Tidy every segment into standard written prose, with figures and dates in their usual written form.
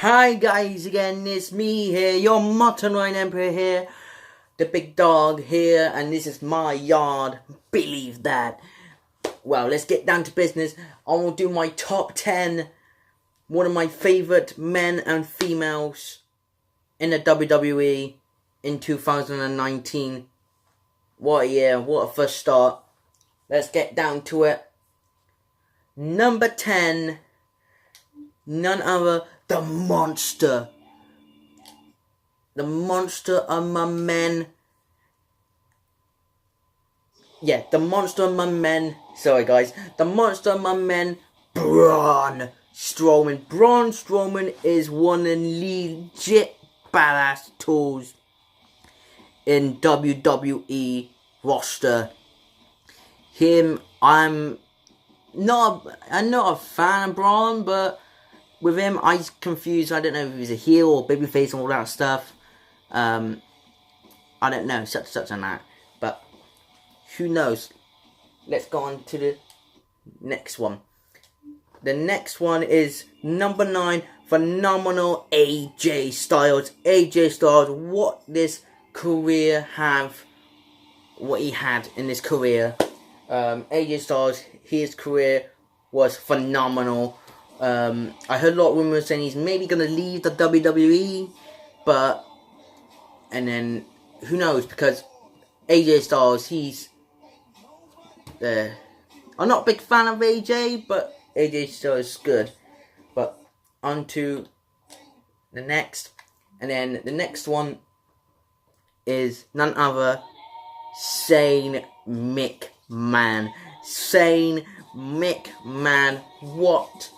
Hi guys, again, it's me here, your Mutton Wine Emperor here, the big dog here, and this is my yard, believe that. Well, let's get down to business. I will do my top 10, one of my favourite men and females in the WWE in 2019. What a year, what a first start. Let's get down to it. Number 10, none other, the monster. The monster among men. Yeah, the monster among men. Sorry guys. The monster among men, Braun Strowman. Braun Strowman is one of the legit badass tools in WWE roster. I'm not a fan of Braun, but with him, I was confused. I don't know if he's a heel or babyface and all that stuff. I don't know, such and that. But who knows? Let's go on to the next one. The next one is number 9, phenomenal AJ Styles. AJ Styles, what he had in his career. AJ Styles, his career was phenomenal. I heard a lot of rumors saying he's maybe going to leave the WWE, and then, who knows, because AJ Styles, I'm not a big fan of AJ, but AJ Styles is good. But, on to the next, and then the next one is none other, Shane McMahon. Shane McMahon, what?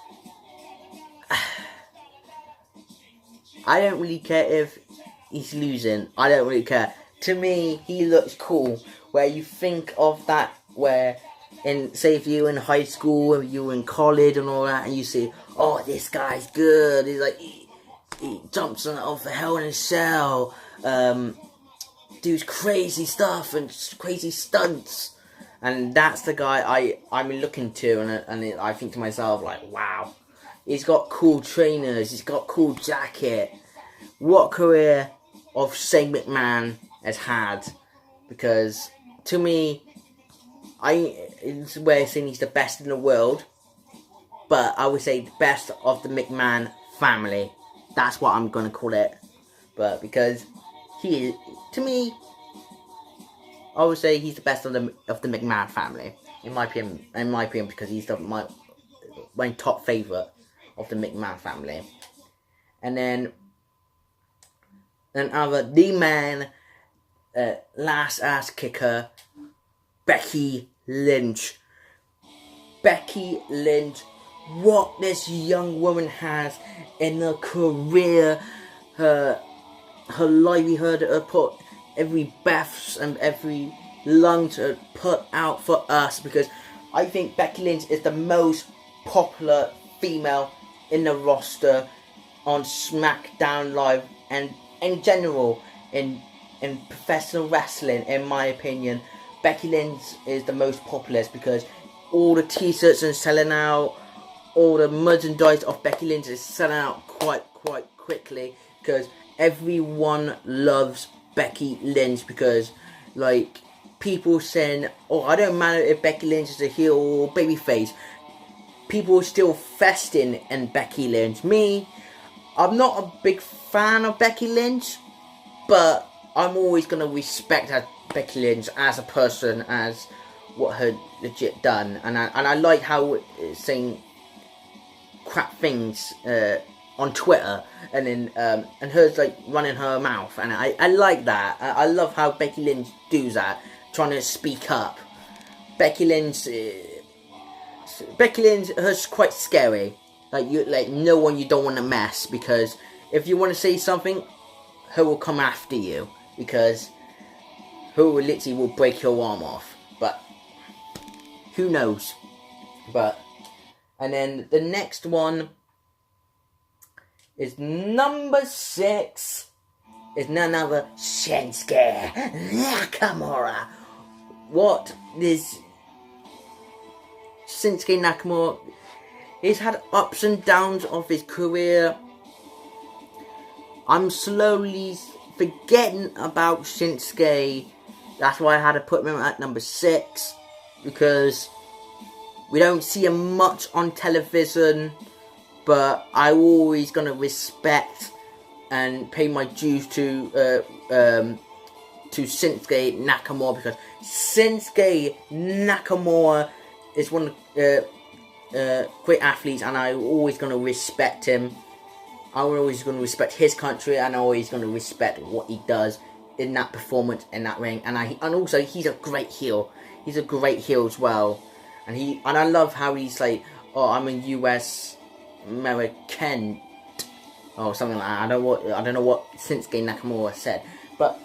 I don't really care if he's losing. I don't really care. To me, he looks cool. Where you think of that, where, say if you're in high school, or you're in college and all that, and you see, oh, this guy's good. He's like, he jumps off a Hell in a Cell, does crazy stuff and crazy stunts. And that's the guy I'm looking to, and I think to myself, like, wow. He's got cool trainers. He's got cool jacket. What career of Shane McMahon has had? Because to me, it's where saying he's the best in the world, but I would say the best of the McMahon family. That's what I'm gonna call it. But because to me, I would say he's the best of the McMahon family. In my opinion, because he's my top favourite of the McMahon family. And then the man, last ass kicker, Becky Lynch. Becky Lynch, what this young woman has in her career, her livelihood, her put every breath and every lung to put out for us, because I think Becky Lynch is the most popular female in the roster on SmackDown Live and in general in professional wrestling. In my opinion, Becky Lynch is the most popular because all the t-shirts are selling out, all the merchandise of Becky Lynch is selling out quite quickly, because everyone loves Becky Lynch, because like people saying, oh, I don't matter if Becky Lynch is a heel or babyface, people are still festing in Becky Lynch. Me, I'm not a big fan of Becky Lynch, but I'm always going to respect Becky Lynch as a person, as what her legit done. And I like how it's saying crap things on Twitter, and then and her's like running her mouth, and I like that. I love how Becky Lynch does that, trying to speak up. Becky Lynch, her's quite scary. Like no one you don't want to mess, because if you want to say something, her will come after you, because her literally will break your arm off. But who knows? And then the next one is number 6. Is none other Shinsuke Nakamura. What is Shinsuke Nakamura? He's had ups and downs of his career. I'm slowly forgetting about Shinsuke. That's why I had to put him at number 6. Because we don't see him much on television. But I'm always going to respect and pay my dues to Shinsuke Nakamura. Because Shinsuke Nakamura is one of great athletes, and I'm always going to respect him. I'm always going to respect his country, and I'm always going to respect what he does in that performance, in that ring. And also he's a great heel. He's a great heel as well. And I love how he's like, oh, I'm a US American or something like that. I don't know what Shinsuke Nakamura said, but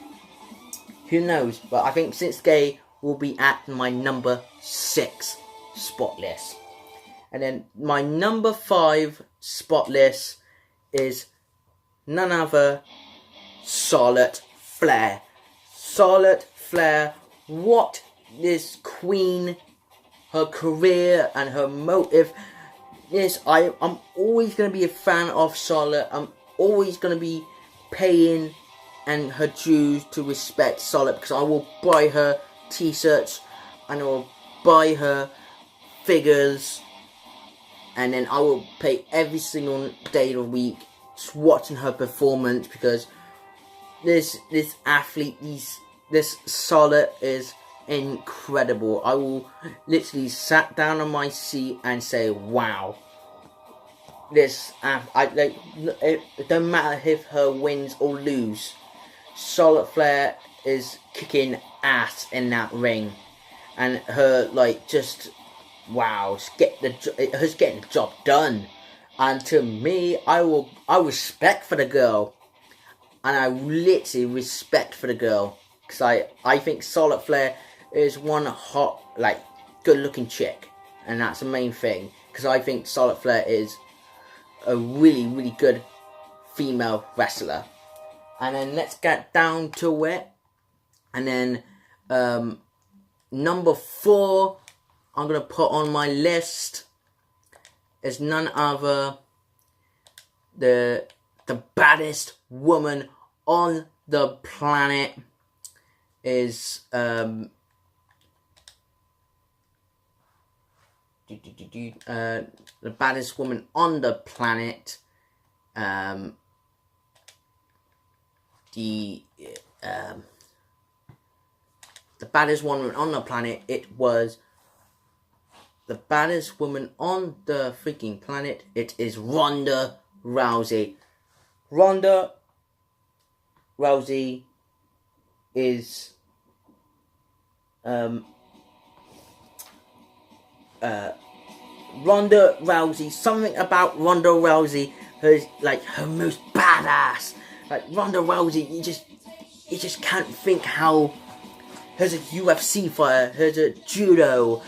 who knows? But I think Shinsuke will be at my number 6 spot list. And then my number 5 spot list is none other Charlotte Flair. Charlotte Flair, what this queen, her career and her motive. Yes, I'm always going to be a fan of Charlotte. I'm always going to be paying and her dues to respect Charlotte, because I will buy her t-shirts and I will buy her figures, and then I will pay every single day of the week just watching her performance, because this athlete, this Charlotte is incredible. I will literally sat down on my seat and say, wow, this it don't matter if her wins or lose, Charlotte Flair is kicking ass in that ring, and her just wow, getting the job done. And to me, I respect for the girl, and I literally respect for the girl, because I think Charlotte Flair is one hot, good looking chick, and that's the main thing, because I think Charlotte Flair is a really, really good female wrestler. And then let's get down to it. And then number 4 I'm going to put on my list is none other the baddest woman on the planet is the baddest woman on the planet, the baddest woman on the planet, it was the baddest woman on the freaking planet, it is Ronda Rousey. Ronda Rousey is Ronda Rousey, something about Ronda Rousey is her most badass. Ronda Rousey, you just can't think how here's a UFC fighter, here's a judo.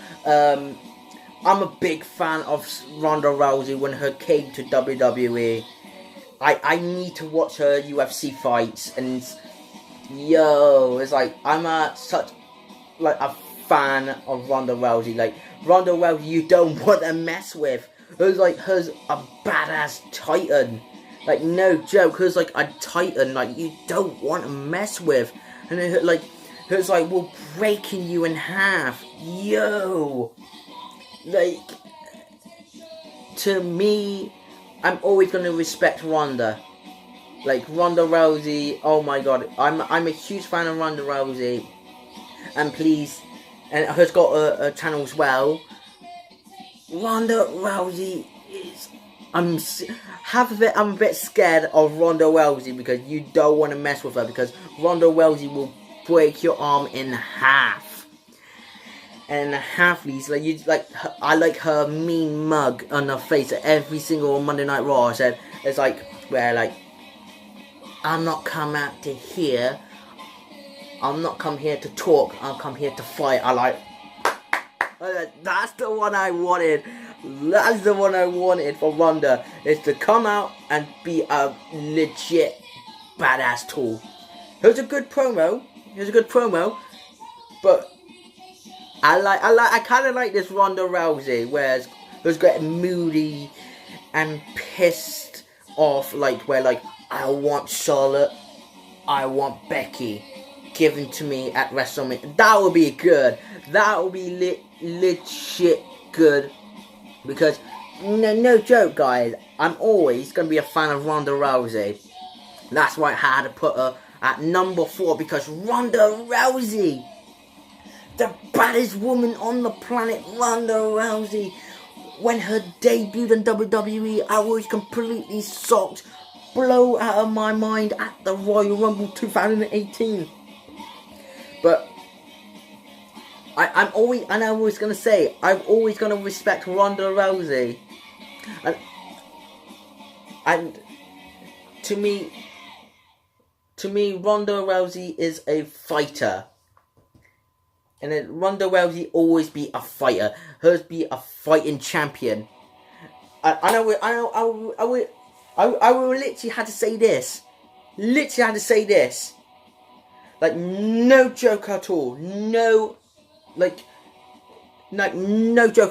I'm a big fan of Ronda Rousey when her came to WWE. I need to watch her UFC fights, and it's I'm such a fan of Ronda Rousey. Ronda Rousey, you don't want to mess with. Her's a badass titan. No joke, her's a titan, you don't want to mess with. And her's we're breaking you in half. To me, I'm always going to respect Ronda. Ronda Rousey, oh my god, I'm a huge fan of Ronda Rousey. And please, and her's got a channel as well. Ronda Rousey is, I'm a bit scared of Ronda Rousey, because you don't want to mess with her, because Ronda Rousey will break your arm in half. And halfleys, I like her mean mug on her face every single Monday Night Raw. I said, it's where I'm not come out to here. I'm not come here to talk. I'm come here to fight. That's the one I wanted. That's the one I wanted for Ronda, is to come out and be a legit badass tool. Here's a good promo. But I kind of like this Ronda Rousey, whereas who's getting moody and pissed off, where I want Charlotte. I want Becky. Given to me at WrestleMania. That would be good. That would be legit good. Because, no joke, guys. I'm always going to be a fan of Ronda Rousey. That's why I had to put her at number 4. Because Ronda Rousey, the baddest woman on the planet, Ronda Rousey. When her debuted in WWE, I was completely shocked, blown out of my mind at the Royal Rumble 2018. But I'm always gonna say, I'm always gonna respect Ronda Rousey, and to me, Ronda Rousey is a fighter. And then Ronda Rousey always be a fighter. Hers be a fighting champion. I will literally had to say this. Like, no joke at all. No joke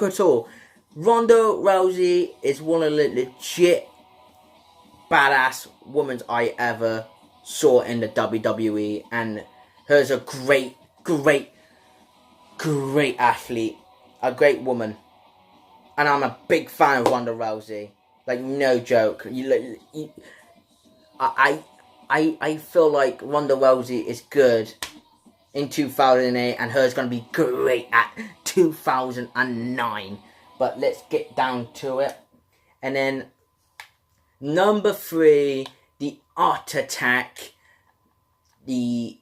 at all. Ronda Rousey is one of the legit badass women I ever saw in the WWE. And hers a great athlete, a great woman, and I'm a big fan of Ronda Rousey. Like, no joke. I feel like Ronda Rousey is good in 2008, and hers gonna be great at 2009. But let's get down to it. And then number 3, the Art Attack. You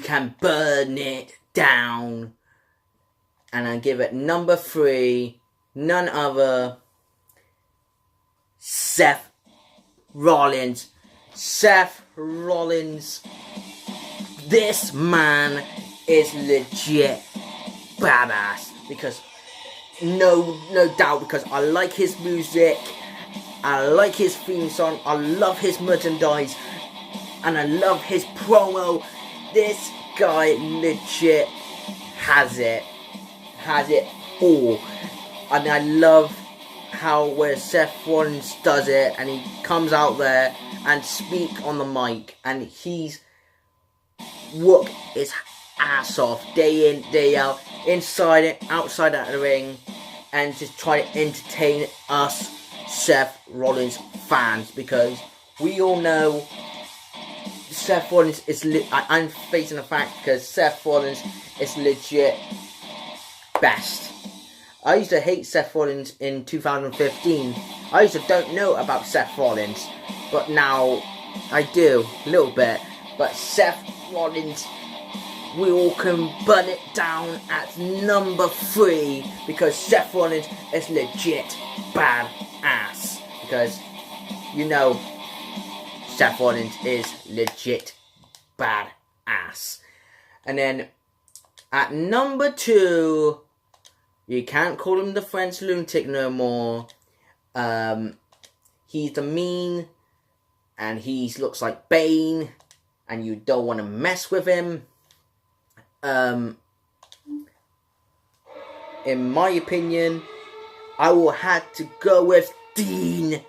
can burn it down. And I give it number 3, none other, Seth Rollins. Seth Rollins, this man is legit badass. Because, no doubt, because I like his music, I like his theme song, I love his merchandise, and I love his promo. This guy legit has it all. And I love how where Seth Rollins does it, and he comes out there and speak on the mic, and he's work his ass off day in, day out, inside it, outside of the ring, and just try to entertain us Seth Rollins fans, because we all know Seth Rollins is I'm facing the fact, because Seth Rollins is legit best. I used to hate Seth Rollins in 2015. I used to don't know about Seth Rollins, but now I do, a little bit. But Seth Rollins, we all can burn it down at number 3, because Seth Rollins is legit badass. Because, you know, Seth Rollins is legit badass. And then at number 2, you can't call him the French lunatic no more. He's the mean, and he looks like Bane, and you don't want to mess with him. In my opinion, I will have to go with Dean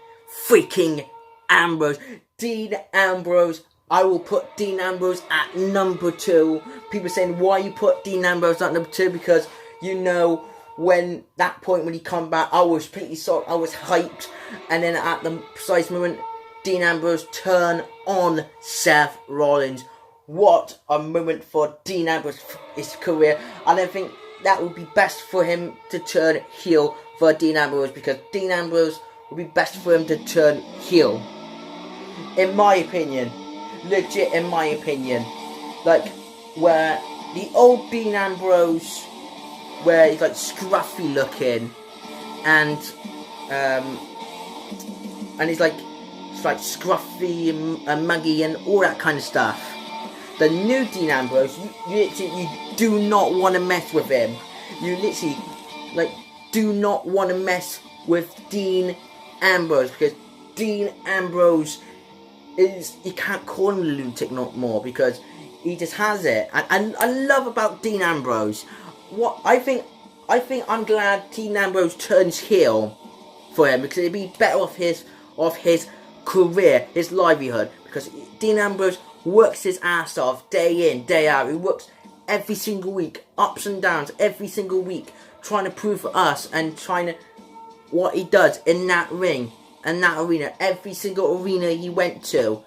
freaking Ambrose. Dean Ambrose. I will put Dean Ambrose at number 2. People saying, why you put Dean Ambrose at number 2? Because, you know, when that point when he come back, I was pretty shocked, I was hyped, and then at the precise moment, Dean Ambrose turned on Seth Rollins. What a moment for Dean Ambrose, his career. And I think that would be best for him to turn heel for Dean Ambrose, because Dean Ambrose would be best for him to turn heel. In my opinion, legit in my opinion, like where the old Dean Ambrose, where he's like scruffy looking, and he's like scruffy and muggy and all that kind of stuff. The new Dean Ambrose, you do not want to mess with him. You literally do not want to mess with Dean Ambrose, because Dean Ambrose is, you can't call him a lunatic no more, because he just has it. And I love about Dean Ambrose, what I think I'm glad Dean Ambrose turns heel for him, because it'd be better off his career, his livelihood, because Dean Ambrose works his ass off day in, day out. He works every single week, ups and downs, every single week, trying to prove for us and trying to what he does in that ring and that arena, every single arena he went to,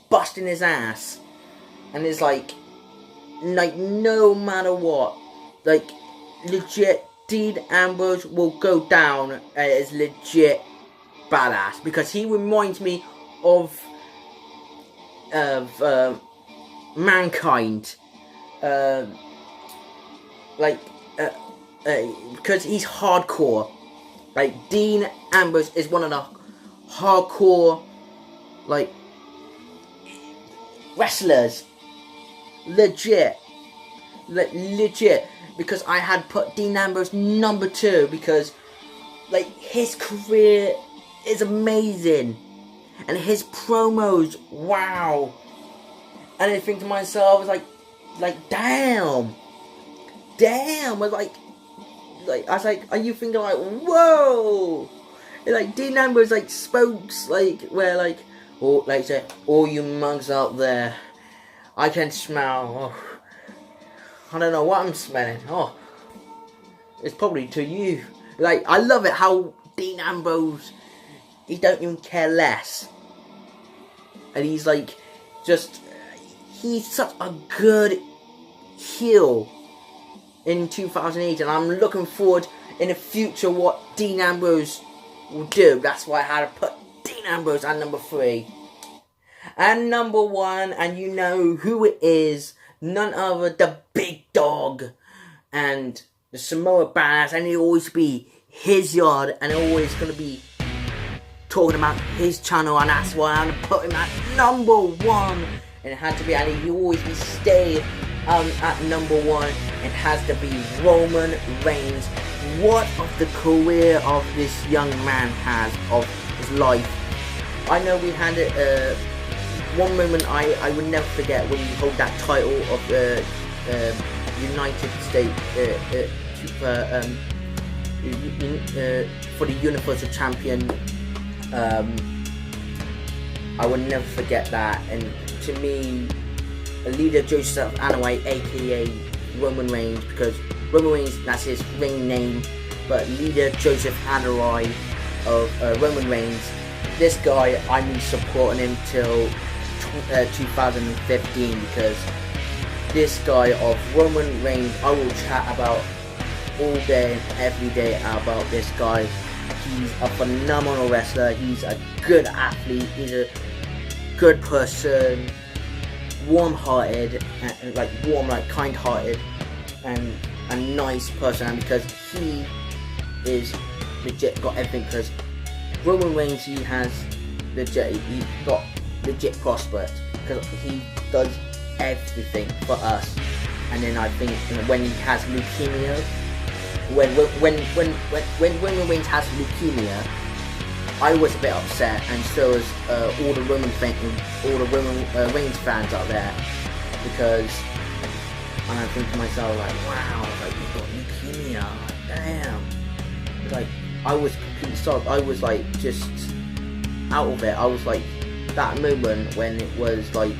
busting his ass, and it's like no matter what, like legit, Dean Ambrose will go down as legit badass, because he reminds me of Mankind, because he's hardcore. Like, Dean Ambrose is one of the hardcore, like, wrestlers. Legit. Because I had put Dean Ambrose number 2, because, like, his career is amazing. And his promos, wow. And I think to myself, it's like, damn. I was like, are you thinking like, whoa? And like, Dean Ambrose like spokes like, where like, oh, like say, all you mugs out there, I can smell. Oh, I don't know what I'm smelling. Oh, it's probably to you. Like, I love it how Dean Ambrose, he don't even care less, and he's like, he's such a good heel in 2008, and I'm looking forward in the future what Dean Ambrose will do. That's why I had to put Dean Ambrose at number 3. And number 1, and you know who it is, none other, the big dog, and the Samoa Badass, and he'll always be his yard, and always going to be talking about his channel, and that's why I'm going to put him at number 1. And it had to be, and he'll always be staying at number 1. It has to be Roman Reigns. What of the career of this young man has, of his life. I know we had one moment I would never forget, when he held that title of the United States for the Universal Champion. I would never forget that, and to me, leader Joseph Anoa'i, aka Roman Reigns, because Roman Reigns, that's his ring name, but leader Joseph Anoa'i of Roman Reigns, this guy, I'm been supporting him till 2015, because this guy of Roman Reigns, I will chat about all day and every day about this guy. He's a phenomenal wrestler, he's a good athlete, he's a good person, warm-hearted, and kind-hearted, and a nice person, and because he is legit got everything, because Roman Reigns, he got legit prosperous, because he does everything for us. And then I think, when he has leukemia, when Roman Reigns has leukemia, I was a bit upset, and so was all the Roman Reigns fans out there, because, and I think to myself, like, wow, like, you got leukemia, damn. Like, I was completely shocked. I was like, just out of it. I was like, that moment when it was like,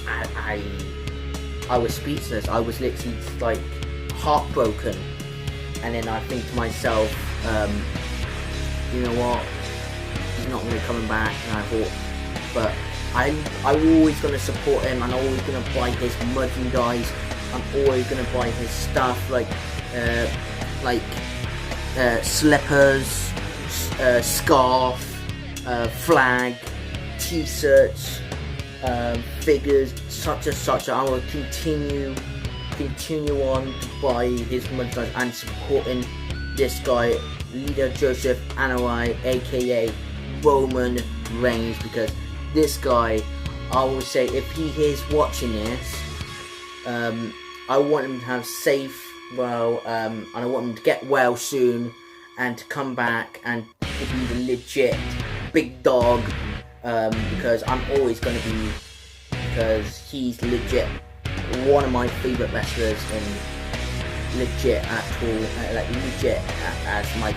I was speechless. I was literally like heartbroken. And then I think to myself, you know what, he's not really coming back. And I thought, but I'm always going to support him, and I'm always going to buy his merchandise. I'm always going to buy his stuff, like slippers, scarf, flag, t-shirts, figures, such and such. I will continue on to buy his merchandise and supporting this guy, leader Joseph Anoa'i, aka Roman Reigns, because this guy, I will say, if he is watching this, I want him to have safe, and I want him to get well soon, and to come back and to be the legit big dog, because I'm always going to be, because he's legit one of my favourite wrestlers, and legit at all, as my,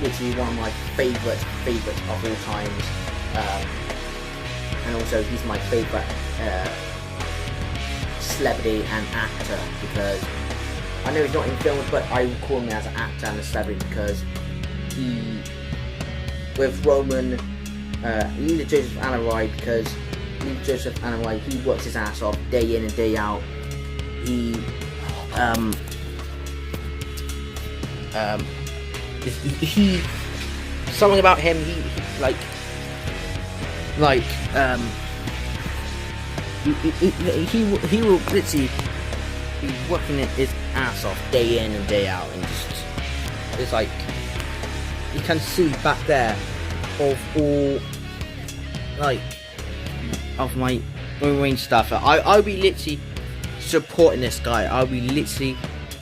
literally one of my favourites of all times. and also he's my favourite celebrity and actor, because I know he's not in films, but I would call him as an actor and a celebrity because he, with Roman, Leader Joseph Anarai, because Leader Joseph Anarai, he works his ass off day in and day out. He something about him, he will literally be working his ass off day in and day out, and just, it's like, you can see back there of all, like, of my Marine stuff. I'll be literally supporting this guy. I'll be literally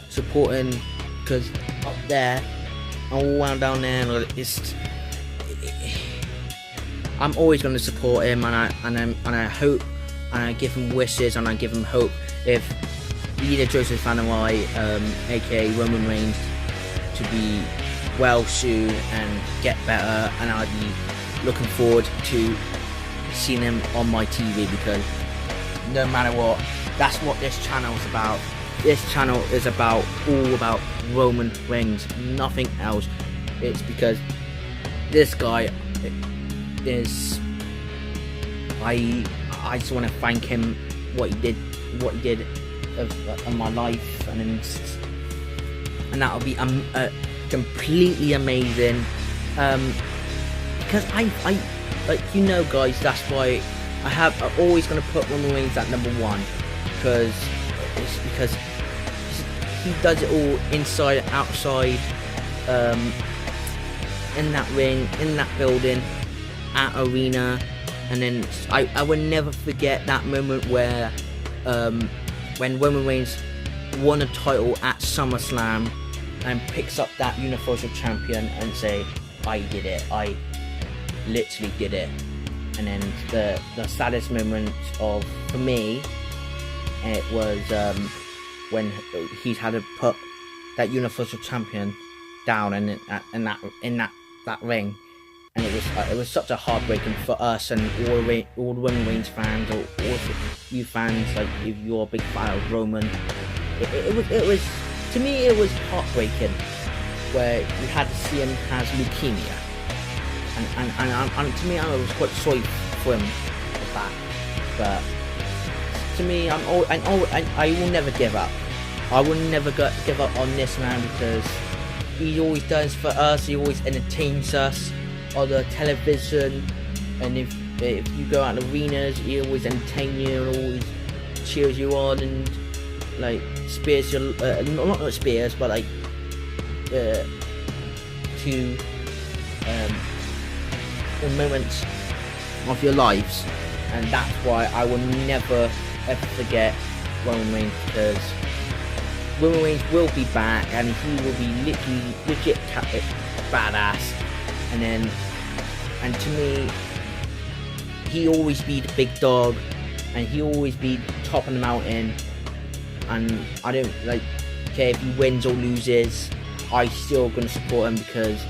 supporting, because up there, all around down there, and it's, I'm always going to support him, and I hope, and I give him wishes, and I give him hope if either Joseph Anarai, aka Roman Reigns, to be well soon and get better, and I'll be looking forward to seeing him on my TV, because no matter what, that's what this channel is about. This channel is all about Roman Reigns, nothing else. It's because this guy is, I just want to thank him what he did of my life, and that'll be completely amazing, because I like, you know, guys, that's why I'm always going to put Roman Reigns at number 1, because he does it all, inside, outside, in that ring, in that building, at arena. And then I will never forget that moment where when Roman Reigns won a title at SummerSlam and picks up that Universal Champion and say, I did it, I literally did it. And then the saddest moment for me, it was when he's had to put that Universal Champion down in that ring. And it was such a heartbreaking for us and all the Roman Reigns fans, or all you fans, like, if you're a big fan of Roman. It was to me, it was heartbreaking, where you had to see him has leukemia, and to me, I was quite sorry for him for that. But to me, I will never give up. I will never give up on this man, because he always does for us. He always entertains us on the television, and if you go out in arenas, he always entertain you and always cheers you on, and like spears your not spears, but like to the moments of your lives. And that's why I will never ever forget Roman Reigns, because Roman Reigns will be back, and he will be legit badass. And to me, he always be the big dog, and he always be top of the mountain. And I don't care if he wins or loses. I still gonna support him, because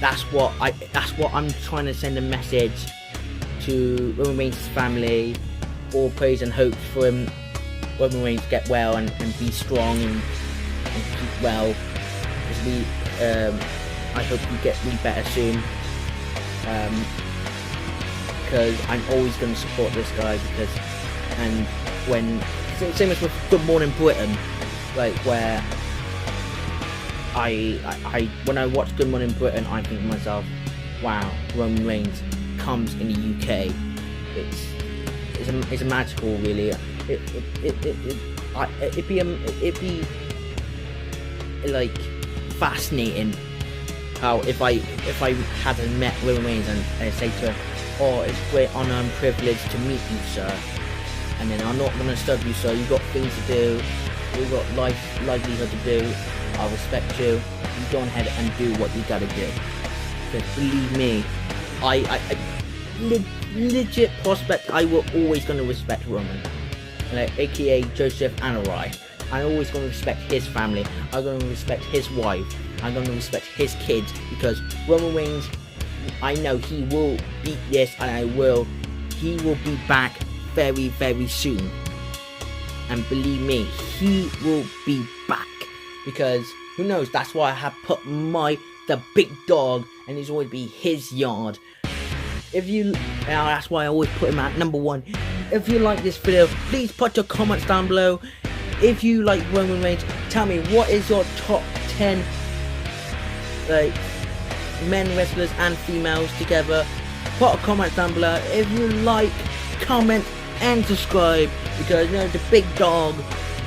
that's what I'm trying to send a message to Roman Reigns' family. All praise and hope for him, Roman Reigns, get well and be strong and keep well. I hope you get really better soon. Because I'm always going to support this guy, and when, same as with Good Morning Britain, like, where when I watch Good Morning Britain, I think to myself, wow, Roman Reigns comes in the UK, it's a magical, really. It'd be like fascinating how if I hadn't met Roman Reigns and I say to him, oh, it's a great honour and privilege to meet you, sir, and then I'm not going to stop you, sir, you've got things to do, you've got livelihood to do, I'll respect you, you go ahead and do what you gotta do. Because believe me, legit prospect, I will always going to respect Roman, aka Joseph Anarai. I'm always going to respect his family, I'm going to respect his wife, I'm going to respect his kids, because Roman Reigns I know he will beat this, and he will be back very, very soon. And believe me, he will be back. Because, who knows, that's why I have put the big dog, and it's always be his yard. That's why I always put him at number 1. If you like this video, please put your comments down below. If you like Roman Reigns, tell me what is your top 10 men wrestlers and females together. Put a comment down below. If you like, comment and subscribe, because the big dog,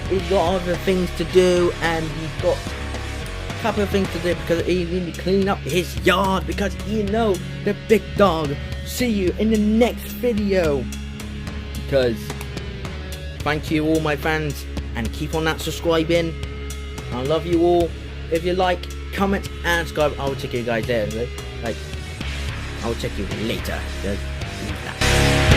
he's got other things to do, and he's got a couple of things to do because he needs to clean up his yard, because the big dog. See you in the next video, because thank you all my fans, and keep on that subscribing. I love you all. If you like, comment and subscribe. I will check you guys there. I will check you later. Just leave that.